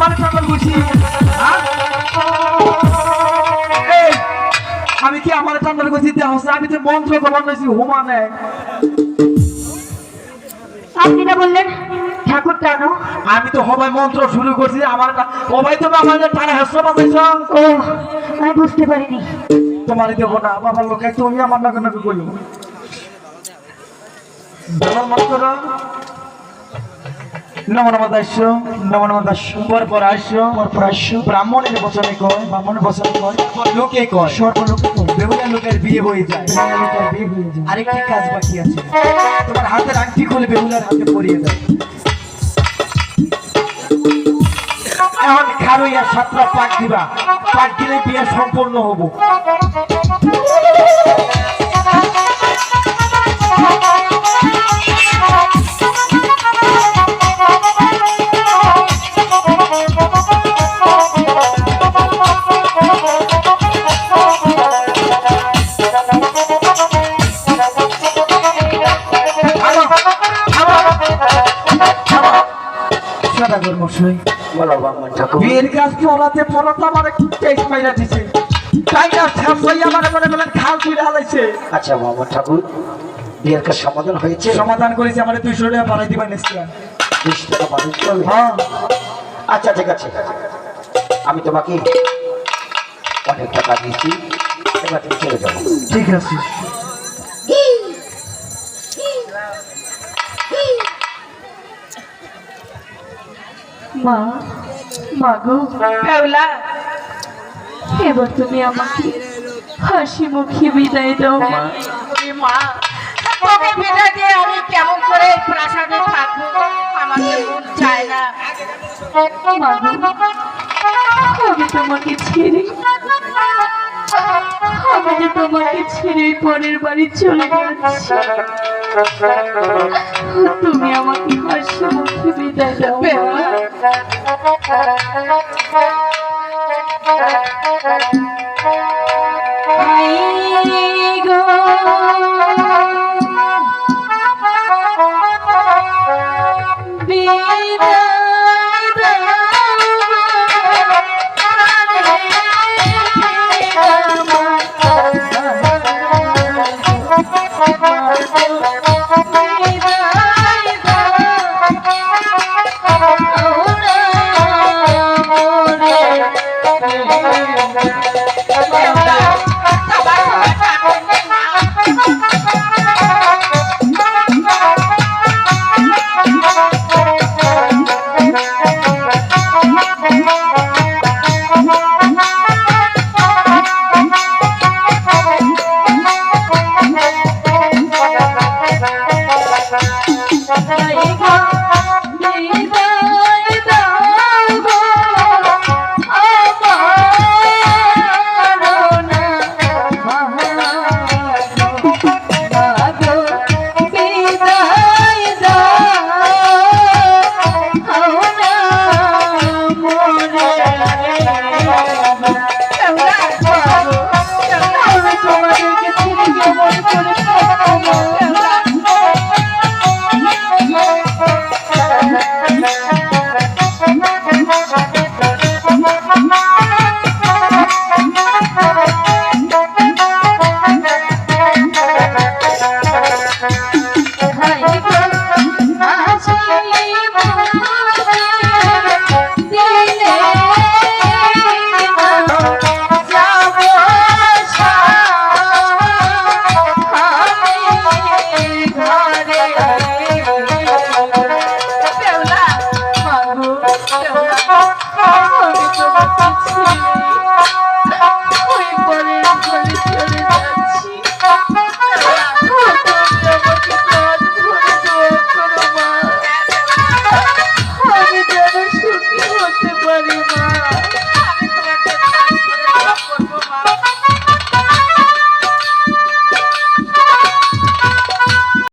আমার টান্ডাল করছি? আমি কি আমার টান্ডাল করছি? আমি তো মন্ত্র প্রমাণ হয়েছি হুমানে। আপনি না বললেন ঠাকুর টানো? আমি তো হবাই মন্ত্র শুরু করছি। আমার হবাই তুমি আমাদের টানা হেসে বাজাইছ। ও আমি বুঝতে পারিনি। তোমারই দেবো না বাবার লোকে, তুমি আমার নাকে নাকে করলো মন্ত্র। নমনমদাস্য নমনমদাস্য পর আসো ব্রাহ্মণের বচনে কয়, ব্রাহ্মণের বচনে কয়, লোকে কয়, সর্বলোকে কয়, বেহুলা লোকের বিয়ে হয়ে যায়। আরেকটি কাজ বাকি আছে, তোমার হাতের আংটি খুলে বেহুলার হাতে পরিয়ে দাও। এখন খারইয়া সাতটা পাক দিবা, পাক দিলে বিয়ে সম্পূর্ণ হবো। বিয়ের কাজ পড়াতে পড়াতে আমার একটু টেস্ট পাইলা দিছে, তাই না? আমার মনে বলেন খাল তুলে হালাইছে। আচ্ছা মোহাম্মদ ঠাকুর, বিয়ের কাজ সমাধান হয়েছে? সমাধান করেছে, আমার 200 টাকা বাড়াই দিবা নিশ্চয়। 200 টাকা বাড়াই দিতে হবে? হ্যাঁ। আচ্ছা ঠিক আছে, আমি তোমাকে অনেক টাকা দিয়েছি, এবার তুমি চলে যাবো। ঠিক আছে। মা, মা গো বেহুলা, এবার তুমি আমাকে হাসি মুখে বিদায় দাও। মা, তোকে বিদায় দিয়ে আমি কেমন করে প্রাসাদে থাকবো? আমাকে মন চায় না। মা গো, আমি তোমাকে ছেড়ে, আমি যে তোমাকে ছেড়ে পরের বাড়ি চলে যাচ্ছি, তুমি আমাকে হাসি মুখে বিদায় দাও। Thank you.